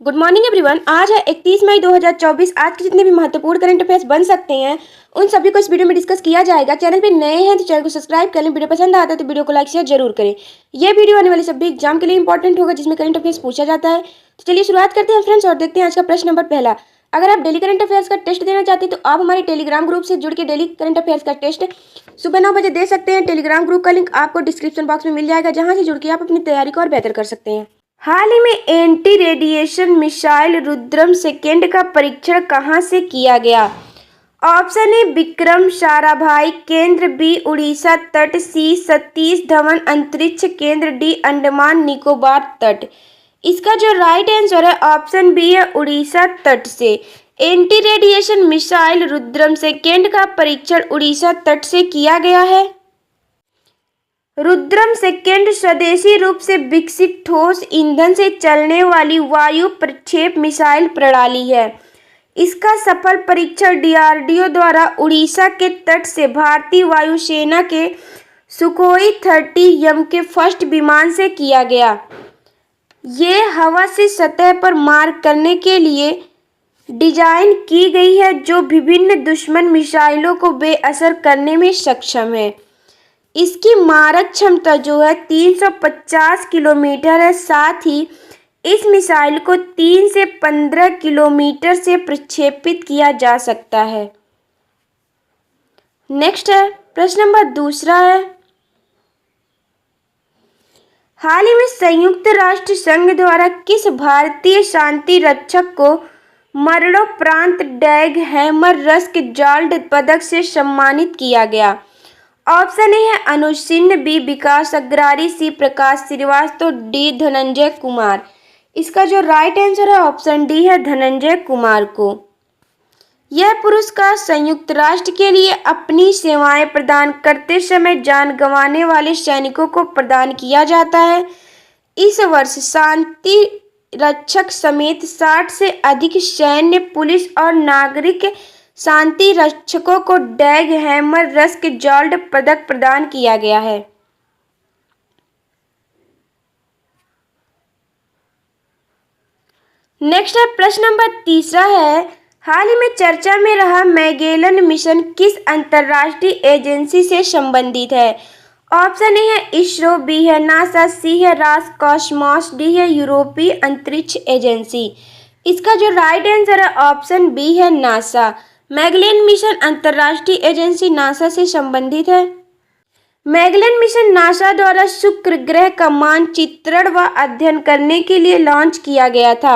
Good morning everyone. आज है 31 मई 2024। आज के जितने भी महत्वपूर्ण करंट अफेयर्स बन सकते हैं उन सभी को इस वीडियो में डिस्कस किया जाएगा। चैनल पे नए हैं तो चैनल को सब्सक्राइब कर लें। वीडियो पसंद आता है तो वीडियो को लाइक शेयर जरूर करें। ये वीडियो आने वाले सभी एग्जाम के लिए इंपॉर्टेंट होगा जिसमें करंट अफेयर्स पूछा जाता है। तो चलिए शुरुआत करते हैं फ्रेंड्स और देखते हैं आज का प्रश्न नंबर पहला। अगर आप डेली करंट अफेयर्स का टेस्ट देना चाहते हैं तो आप हमारे टेलीग्राम ग्रुप से जुड़ के डेली करंट अफेयर्स का टेस्ट सुबह 9 बजे दे सकते हैं। टेलीग्राम ग्रुप का लिंक आपको डिस्क्रिप्शन बॉक्स में मिल जाएगा, जहां से जुड़ के आप अपनी तैयारी को और बेहतर कर सकते हैं। हाल ही में anti radiation missile Rudram second का परीक्षण कहां से किया गया? ऑप्शन ए विक्रम साराभाई केंद्र, बी उड़ीसा तट, सी सतीश धवन अंतरिक्ष केंद्र, डी अंडमान निकोबार तट। इसका जो राइट आंसर है ऑप्शन बी है उड़ीसा तट से। Anti radiation missile Rudram second का परीक्षण उड़ीसा तट से किया गया है। रुद्रम सेकेंड स्वदेशी रूप से विकसित ठोस ईंधन से चलने वाली वायु प्रक्षेप मिसाइल प्रणाली है। इसका सफल परीक्षण डीआरडीओ द्वारा उड़ीसा के तट से भारतीय वायुसेना के सुखोई 30M के फर्स्ट विमान से किया गया। ये हवा से सतह पर मार करने के लिए डिजाइन की गई है, जो विभिन्न दुश्मन मिसाइलों को बेअसर करने में सक्षम है। इसकी मारक क्षमता जो है 350 किलोमीटर है। साथ ही इस मिसाइल को 3 से 15 किलोमीटर से प्रक्षेपित किया जा सकता है। नेक्स्ट है प्रश्न नंबर दूसरा है, हाल ही में संयुक्त राष्ट्र संघ द्वारा किस भारतीय शांति रक्षक को मरणोपरांत डैग हैमरस्कजाल्ड पदक से सम्मानित किया गया? ऑप्शन ए है अनुज सिन्हा, बी विकास अग्रवाल, सी प्रकाश श्रीवास्तव, डी धनंजय कुमार। इसका जो राइट आंसर है ऑप्शन डी है धनंजय कुमार को। यह पुरस्कार संयुक्त राष्ट्र के लिए अपनी सेवाएं प्रदान करते समय जान गंवाने वाले सैनिकों को प्रदान किया जाता है। इस वर्ष शांति रक्षक समेत 60 से अधिक सैन्य, पुलिस और नागरिक शांति रक्षकों को डैग हैमरस्कजाल्ड पदक प्रदान किया गया है। नेक्स्ट है प्रश्न नंबर तीसरा है, हाल ही में चर्चा में रहा मैगेलन मिशन किस अंतर्राष्ट्रीय एजेंसी से संबंधित है? ऑप्शन ए है इसरो, बी है नासा, सी है रॉसकॉस्मोस, डी है यूरोपीय अंतरिक्ष एजेंसी। इसका जो राइट आंसर है ऑप्शन बी है नासा। मैगेलन मिशन अंतर्राष्ट्रीय एजेंसी नासा से संबंधित है। मैगेलन मिशन नासा द्वारा शुक्र ग्रह का मानचित्रण व अध्ययन करने के लिए लॉन्च किया गया था।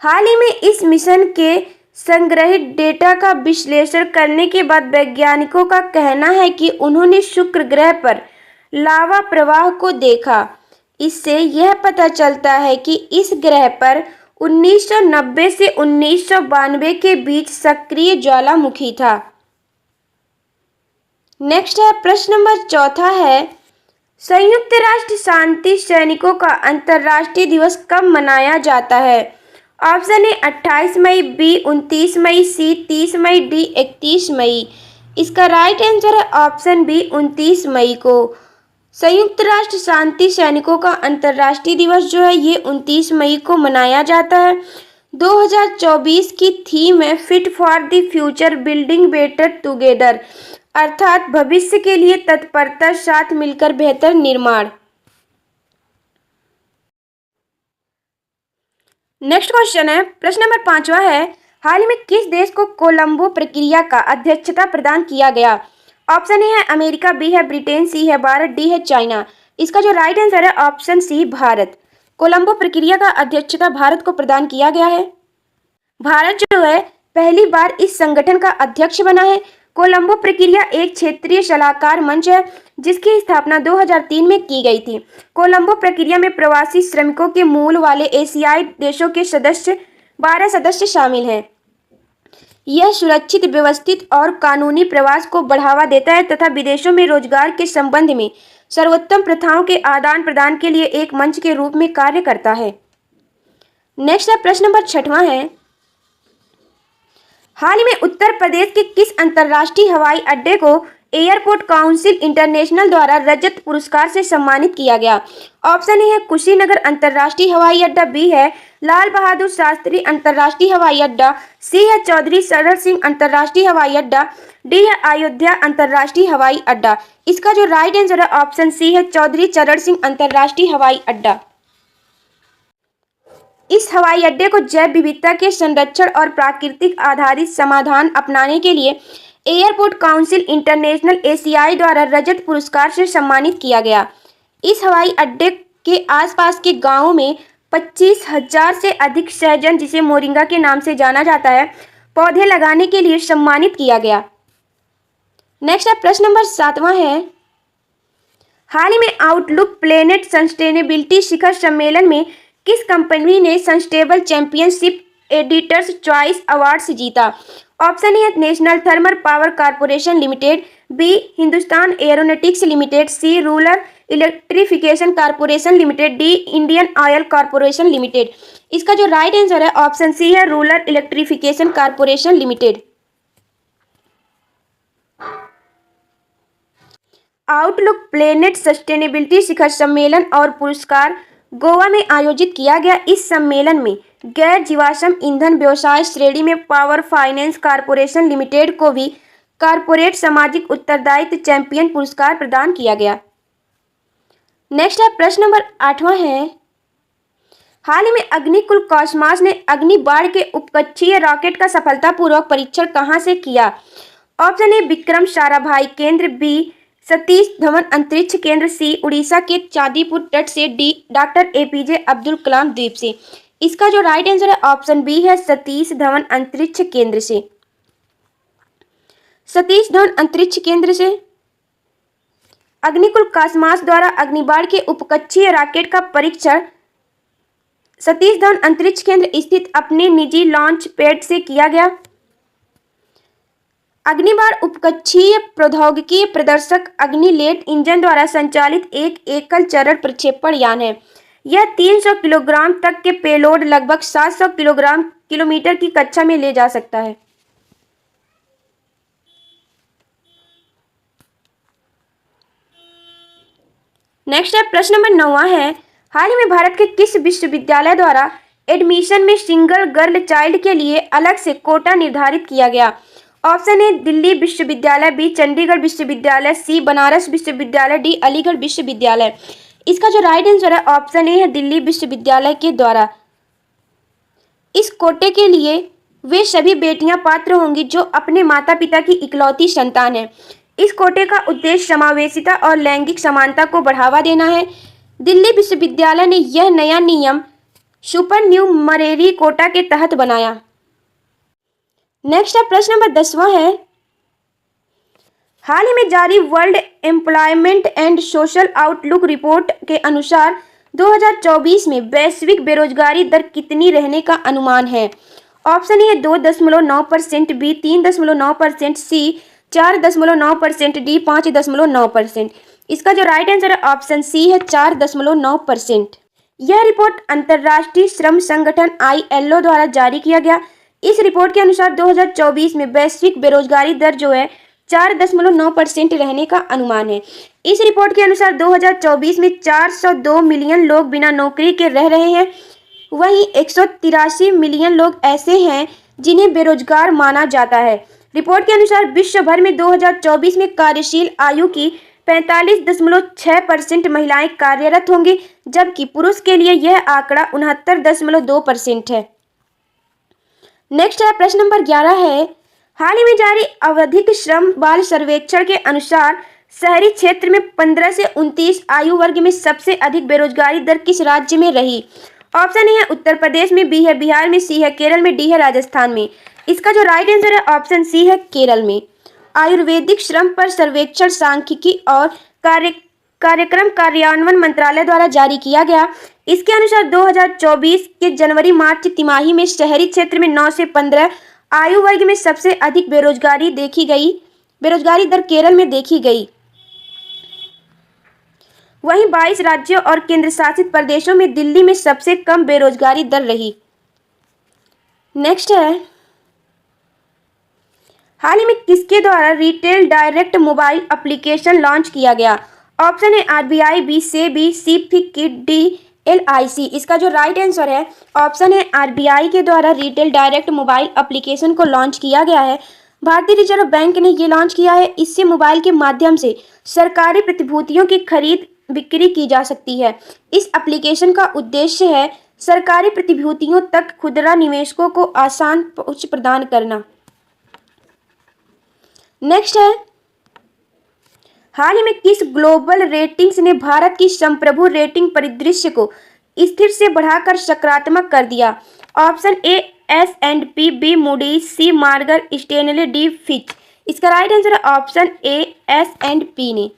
हाल ही में इस मिशन के संग्रहित डेटा का विश्लेषण करने के बाद वैज्ञानिकों का कहना है कि उन्होंने शुक्र ग्रह पर लावा प्रवाह को देखा। इससे यह पता चलता है कि इस ग्रह पर 1990 से 1992 के बीच सक्रिय ज्वालामुखी था। नेक्स्ट है प्रश्न नंबर चौथा है, संयुक्त राष्ट्र शांति सैनिकों का अंतर्राष्ट्रीय दिवस कब मनाया जाता है? ऑप्शन ए 28 मई, बी 29 मई, सी 30 मई, डी 31 मई। इसका राइट आंसर है ऑप्शन बी 29 मई को। संयुक्त राष्ट्र शांति सैनिकों का अंतर्राष्ट्रीय दिवस जो है ये 29 मई को मनाया जाता है। 2024 की थीम है fit for the future building better together, अर्थात भविष्य के लिए तत्परता, साथ मिलकर बेहतर निर्माण। नेक्स्ट क्वेश्चन है प्रश्न नंबर 5वां है, हाल ही में किस देश को कोलंबो प्रक्रिया का अध्यक्षता प्रदान किया गया? ऑप्शन ए है अमेरिका, बी है ब्रिटेन, सी है भारत, डी है चाइना। इसका जो राइट आंसर है ऑप्शन सी भारत। कोलंबो प्रक्रिया का अध्यक्षता भारत को प्रदान किया गया है। भारत जो है पहली बार इस संगठन का अध्यक्ष बना है। कोलंबो प्रक्रिया एक क्षेत्रीय सलाहकार मंच है जिसकी स्थापना 2003 में की गई थी। कोलंबो प्रक्रिया में प्रवासी श्रमिकों के मूल वाले एशियाई देशों के 12 सदस्य शामिल हैं। यह सुरक्षित, व्यवस्थित और कानूनी प्रवास को बढ़ावा देता है तथा विदेशों में रोजगार के संबंध में सर्वोत्तम प्रथाओं के आदान प्रदान के लिए एक मंच के रूप में कार्य करता है। नेक्स्ट है प्रश्न नंबर 6वां है, हाल ही में उत्तर प्रदेश के किस अंतर्राष्ट्रीय हवाई अड्डे को एयरपोर्ट काउंसिल इंटरनेशनल द्वारा रजत पुरस्कार से सम्मानित किया गया? ऑप्शन ए है कुशीनगर अंतर्राष्ट्रीय हवाई अड्डा, बी है लाल बहादुर शास्त्री अंतर्राष्ट्रीय हवाई अड्डा, सी है चौधरी चरण सिंह अंतर्राष्ट्रीय हवाई अड्डा, डी है अयोध्या अंतर्राष्ट्रीय हवाई अड्डा। इसका जो राइट आंसर है ऑप्शन सी है चौधरी चरण सिंह अंतर्राष्ट्रीय हवाई अड्डा। इस हवाई अड्डे को जैव विविधता के संरक्षण और प्राकृतिक आधारित समाधान अपनाने के लिए एयरपोर्ट काउंसिल इंटरनेशनल एशियाई द्वारा रजत पुरस्कार से सम्मानित किया गया। इस हवाई अड्डे के आसपास के गांवों में 25,000 से अधिक सहजन, जिसे मोरिंगा के नाम से जाना जाता है, पौधे लगाने के लिए सम्मानित किया गया। नेक्स्ट है प्रश्न नंबर 7वां है, हाल ही में आउटलुक प्लेनेट सस्टेनेबिलिटी शिखर सम्मेलन में किस कंपनी ने sustainable championship editors choice award जीता? ऑप्शन ए है National Thermal Power Corporation Limited, B Hindustan Aeronautics Limited, C Rural Electrification Corporation Limited, D Indian Oil Corporation Limited. इसका जो राइट आंसर है ऑप्शन सी है Rural Electrification Corporation Limited. Outlook Planet Sustainability शिखर सम्मेलन और पुरस्कार गोवा में आयोजित किया गया। इस सम्मेलन में गैर जीवाश्म ईंधन व्यवसाय श्रेणी में पावर फाइनेंस कॉर्पोरेशन लिमिटेड को भी कॉर्पोरेट सामाजिक उत्तरदायित्व चैंपियन पुरस्कार प्रदान किया गया। नेक्स्ट है प्रश्न नंबर 8वां है, हाल ही में अग्निकुल कॉस्मॉस ने अग्नि बाण के उपकक्षीय रॉकेट का सफलतापूर्वक परीक्षण कहां से किया? ऑप्शन ए विक्रम साराभाई केंद्र, बी सतीश धवन अंतरिक्ष केंद्र, सी उड़ीसा के चांदीपुर तट से, D doctor APJ Abdul Kalam द्वीप से। इसका जो राइट आंसर है ऑप्शन बी है सतीश धवन अंतरिक्ष केंद्र से। सतीश धवन अंतरिक्ष केंद्र से अग्निकुल कॉस्मॉस द्वारा अग्निबाण के उपकक्षीय रॉकेट का परीक्षण सतीश धवन अंतरिक्ष केंद्र स्थित अपने निजी लॉन्च पैड से किया गया। अग्निबाण उपकक्षीय प्रौद्योगिकी प्रदर्शक अग्निलेट इंजन द्वारा संचालित एक एकल चरण प्रक्षेपण यान है। यह 300 किलोग्राम तक के पेलोड लगभग 700 किलोमीटर की कक्षा में ले जा सकता है। नेक्स्ट है प्रश्न नंबर 9वां है, हाल ही में भारत के किस विश्वविद्यालय द्वारा एडमिशन में सिंगल गर्ल चाइल्ड के लिए अलग से कोटा निर्धारित किया गया? ऑप्शन ए दिल्ली विश्वविद्यालय, बी चंडीगढ़ विश्वविद्यालय, सी बनारस विश्वविद्यालय, डी अलीगढ़ विश्वविद्यालय। इसका जो राइट आंसर है ऑप्शन ए है दिल्ली विश्वविद्यालय के द्वारा। इस कोटे के लिए वे सभी बेटियां पात्र होंगी जो अपने माता पिता की इकलौती संतान है। इस कोटे का उद्देश्य समावेशिता और लैंगिक समानता को बढ़ावा देना है। दिल्ली विश्वविद्यालय ने यह नया नियम सुपरन्यूमरेरी कोटा के तहत बनाया। नेक्स्ट है प्रश्न नंबर 10वां है, हाल ही में जारी world employment and social outlook report के अनुसार 2024 में वैश्विक बेरोजगारी दर कितनी रहने का अनुमान है? Option A 2.9%, B 3.9%, C 4.9%, D 5.9%। इसका जो राइट आंसर है ऑप्शन सी है 4.9%। यह रिपोर्ट अंतर्राष्ट्रीय श्रम संगठन ILO द्वारा जारी किया गया। इस रिपोर्ट के अनुसार 2024 में वैश्विक बेरोजगारी दर जो है 4.9% रहने का अनुमान है। इस रिपोर्ट के अनुसार 2024 में 402 मिलियन लोग बिना नौकरी के रह रहे हैं। वहीं 183 मिलियन लोग ऐसे हैं जिन्हें बेरोजगार माना जाता है। रिपोर्ट के अनुसार विश्व भर में 2024 में कार्यशील आयु की 45.6% महिलाएं कार्यरत होंगी, जबकि पुरुष के लिए यह आंकड़ा 69.2% है। नेक्स्ट है प्रश्न नंबर 11 है, हाल ही में जारी आवधिक श्रम बाल सर्वेक्षण के अनुसार शहरी क्षेत्र में 15 से 29 आयु वर्ग में सबसे अधिक बेरोजगारी दर किस राज्य में रही? ऑप्शन ए है उत्तर प्रदेश में, बी है बिहार में, सी है केरल में, डी है राजस्थान में। इसका जो राइट आंसर है ऑप्शन सी है केरल में। आयुर्वेदिक श्रम पर सर्वेक्षण सांख्यिकी और कार्यक्रम कार्यान्वयन मंत्रालय द्वारा जारी किया गया। इसके अनुसार 2024 के जनवरी मार्च तिमाही में शहरी क्षेत्र में 9 से 15 आयु वर्ग में सबसे अधिक बेरोजगारी दर केरल में देखी गई। वहीं 22 राज्यों और केंद्र शासित प्रदेशों में दिल्ली में सबसे कम बेरोजगारी दर रही। नेक्स्ट है, हाल ही में किसके द्वारा retail direct mobile application launch किया गया? ऑप्शन है आरबीआई, बी सेबी, सी फिक्की, डी एलआईसी। इसका जो राइट आंसर है ऑप्शन है आरबीआई के द्वारा रिटेल डायरेक्ट मोबाइल एप्लीकेशन को लॉन्च किया गया है। भारतीय रिजर्व बैंक ने ये लॉन्च किया है। इससे मोबाइल के माध्यम से सरकारी प्रतिभूतियों की खरीद बिक्री की जा सकती है। इस एप्लीकेशन का उद्देश्य है सरकारी प्रतिभूतियों तक खुदरा निवेशकों को आसान पहुंच प्रदान करना। नेक्स्ट है, हाल ही में किस ग्लोबल रेटिंग्स ने भारत की संप्रभु रेटिंग परिदृश्य को स्थिर से बढ़ाकर सकारात्मक कर दिया? Option A S&P, B Moody's, C Morgan Stanley, D Fitch. इसका राइट आंसर है ऑप्शन ए S&P ने।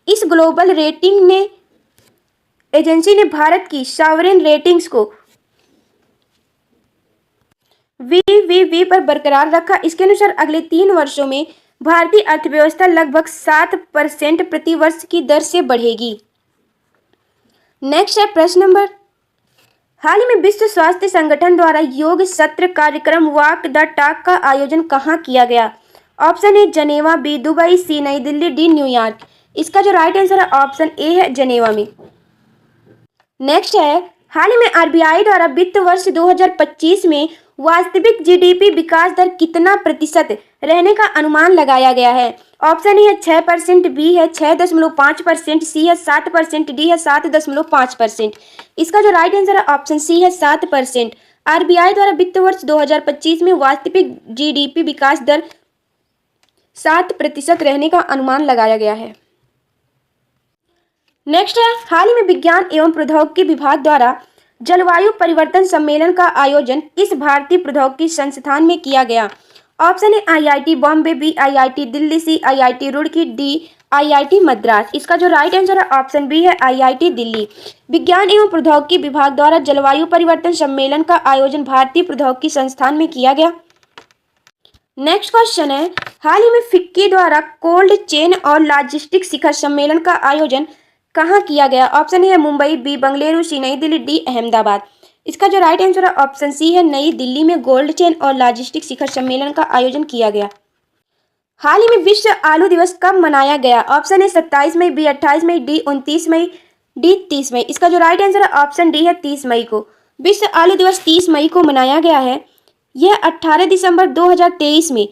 इस ग्लोबल रेटिंग ने एजेंसी ने भारत की सॉवरेन रेटिंग्स को वी पर बरकरार रखा। इसके अनुसार अगले 3 वर्षों में भारतीय अर्थव्यवस्था लगभग 7% प्रति वर्ष की दर से बढ़ेगी। नेक्स्ट है प्रश्न नंबर, हाल ही में विश्व स्वास्थ्य संगठन द्वारा योग सत्र कार्यक्रम वॉक द टॉक का आयोजन कहाँ किया गया? Option A Geneva, B Dubai, C New Delhi, D न्यूयॉर्क। इसका जो राइट आंसर है ऑप्शन ए है जनेवा में। नेक्स्ट है, हाल ही में आरबीआई द्वारा वित्त वर्ष 2025 में वास्तविक जीडीपी विकास दर कितना प्रतिशत रहने का अनुमान लगाया गया है? ऑप्शन ए है 6%, बी है 6.5%, सी है 7%, डी है 7.5%। इसका जो राइट आंसर है ऑप्शन सी है 7%। आरबीआई द्वारा वित्त वर्ष 2025 में वास्तविक जीडीपी विकास दर 7% रहने का अनुमान लगाया गया है। नेक्स्ट है, हाल ही में विज्ञान एवं प्रौद्योगिकी विभाग द्वारा जलवायु परिवर्तन सम्मेलन का आयोजन किस भारतीय प्रौद्योगिकी संस्थान में किया गया? ऑप्शन है IIT Bombay, B IIT Delhi, C IIT Roorkee, D IIT Madras. इसका जो राइट आंसर है ऑप्शन बी है आईआईटी दिल्ली। विज्ञान एवं प्रौद्योगिकी विभाग द्वारा जलवायु परिवर्तन सम्मेलन का आयोजन भारतीय प्रौद्योगिकी संस्थान में किया गया। नेक्स्ट क्वेश्चन है, हाल ही में फिक्की द्वारा कोल्ड चेन और लॉजिस्टिक शिखर सम्मेलन का आयोजन कहाँ किया गया? ऑप्शन है मुंबई, बी बंगलुरु, सी नई दिल्ली, डी अहमदाबाद। इसका जो राइट आंसर है ऑप्शन सी है नई दिल्ली में कोल्ड चेन और लॉजिस्टिक शिखर सम्मेलन का आयोजन किया गया। हाल ही में विश्व आलू दिवस कब मनाया गया? ऑप्शन है 27 मई, बी 28 मई, डी 29 मई, डी 30 मई। इसका जो राइट आंसर है ऑप्शन डी है 30 मई को। विश्व आलू दिवस 30 मई को मनाया गया है। यह 18 दिसंबर 2023 में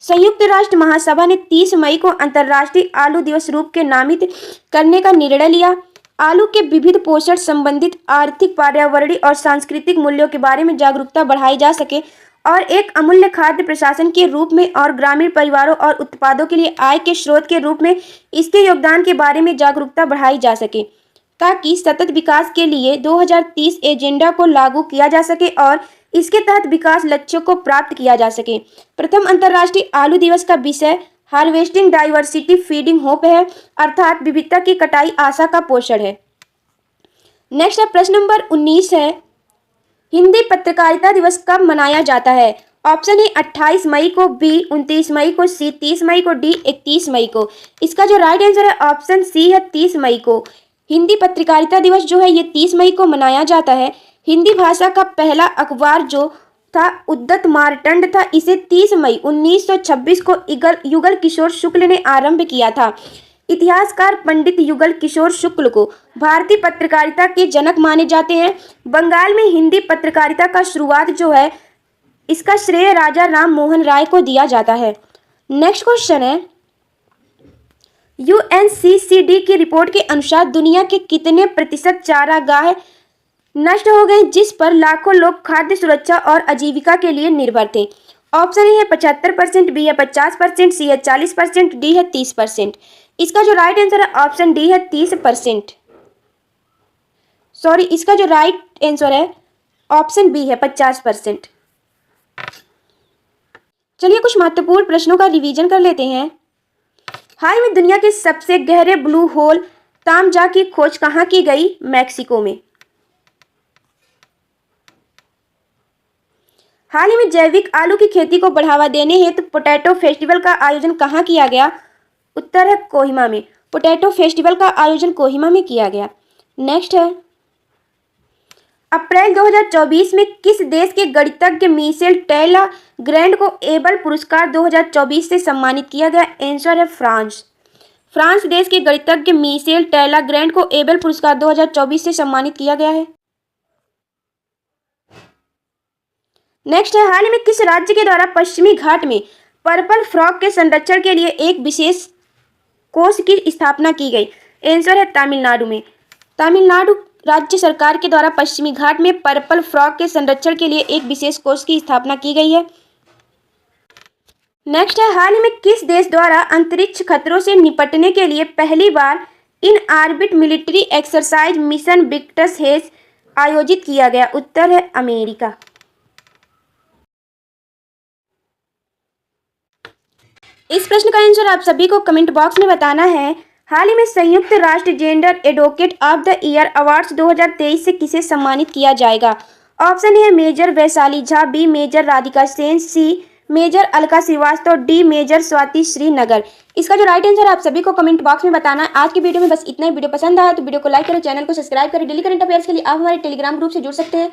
संयुक्त राष्ट्र महासभा ने 30 मई को अंतर्राष्ट्रीय आलू दिवस रूप के नामित करने का निर्णय लिया। आलू के विविध पोषण संबंधित आर्थिक, पर्यावरणीय और सांस्कृतिक मूल्यों के बारे में जागरूकता बढ़ाई जा सके और एक अमूल्य खाद्य प्रशासन के रूप में और ग्रामीण परिवारों और उत्पादों के लिए आय के स्रोत के रूप में इसके योगदान के बारे में जागरूकता बढ़ाई जा सके, ताकि सतत विकास के लिए 2030 एजेंडा को लागू किया जा सके और इसके तहत विकास लक्ष्यों को प्राप्त किया जा सके। प्रथम अंतर्राष्ट्रीय आलू दिवस का विषय हार्वेस्टिंग डाइवर्सिटी फीडिंग होप है, अर्थात विविधता की कटाई आशा का पोषण है। नेक्स्ट है प्रश्न नंबर 19 है, हिंदी पत्रकारिता दिवस कब मनाया जाता है? ऑप्शन है 28 मई को, बी 29 मई को, सी 30 मई को, डी 31 मई को। इसका जो राइट आंसर है ऑप्शन सी है 30 मई को। हिंदी पत्रकारिता दिवस जो है ये 30 मई को मनाया जाता है। हिंदी भाषा का पहला अखबार जो था उद्यत मार्तंड था। इसे 30 मई 1926 को युगल किशोर शुक्ल ने आरंभ किया था। इतिहासकार पंडित युगल किशोर शुक्ल को भारतीय पत्रकारिता के जनक माने जाते हैं। बंगाल में हिंदी पत्रकारिता का शुरुआत जो है इसका श्रेय राजा राम मोहन राय को दिया जाता है। नेक्स्ट क्वेश्चन है, यूएनसीसीडी की रिपोर्ट के अनुसार दुनिया के कितने प्रतिशत चारागाह नष्ट हो गए जिस पर लाखों लोग खाद्य सुरक्षा और आजीविका के लिए निर्भर थे? ऑप्शन ए है 75%, बी है 50%, सी है 40%, डी है 30%। इसका जो राइट आंसर है ऑप्शन डी है 30%। सॉरी, इसका जो राइट आंसर है ऑप्शन बी है 50%। चलिए कुछ महत्वपूर्ण प्रश्नों का रिवीजन कर लेते हैं। हाल में दुनिया के सबसे गहरे ब्लू होल तामजा की खोज कहाँ की गई? मैक्सिको में। हाल ही में जैविक आलू की खेती को बढ़ावा देने हेतु पोटैटो फेस्टिवल का आयोजन कहाँ किया गया? उत्तर है कोहिमा में। पोटैटो फेस्टिवल का आयोजन कोहिमा में किया गया। नेक्स्ट है, अप्रैल 2024 में किस देश के गणितज्ञ मिशेल टैलाग्रैंड को एबल पुरस्कार 2024 से सम्मानित किया गया? आंसर है फ्रांस। फ्रांस देश के गणितज्ञ मिशेल टैलाग्रैंड को एबल पुरस्कार 2024 से सम्मानित किया गया है। नेक्स्ट है, हाल ही में किस राज्य के द्वारा पश्चिमी घाट में पर्पल फ्रॉग के संरक्षण के लिए एक विशेष कोष की स्थापना की गई? आंसर है तमिलनाडु में। तमिलनाडु राज्य सरकार के द्वारा पश्चिमी घाट में पर्पल फ्रॉग के संरक्षण के लिए एक विशेष कोष की स्थापना की गई है। नेक्स्ट है, हाल ही में किस देश द्वारा अंतरिक्ष खतरों से निपटने के लिए पहली बार in orbit military exercise mission Victus Haze आयोजित किया गया? उत्तर है अमेरिका। इस प्रश्न का आंसर आप सभी को कमेंट बॉक्स में बताना है। हाल ही में संयुक्त राष्ट्र gender advocate of the year awards 2023 से किसे सम्मानित किया जाएगा? ऑप्शन है major Vaishali Jha, B major Radhika Sen, C major Alka Srivastava, D major Swati Srinagar. इसका जो राइट आंसर है आप सभी को कमेंट बॉक्स में बताना है। आज की वीडियो में बस इतना ही। वीडियो पसंद आया तो वीडियो को लाइक करें, चैनल को सब्सक्राइब करें। डेली करंट अफेयर्स के लिए आप हमारे टेलीग्राम ग्रुप से जुड़ सकते हैं।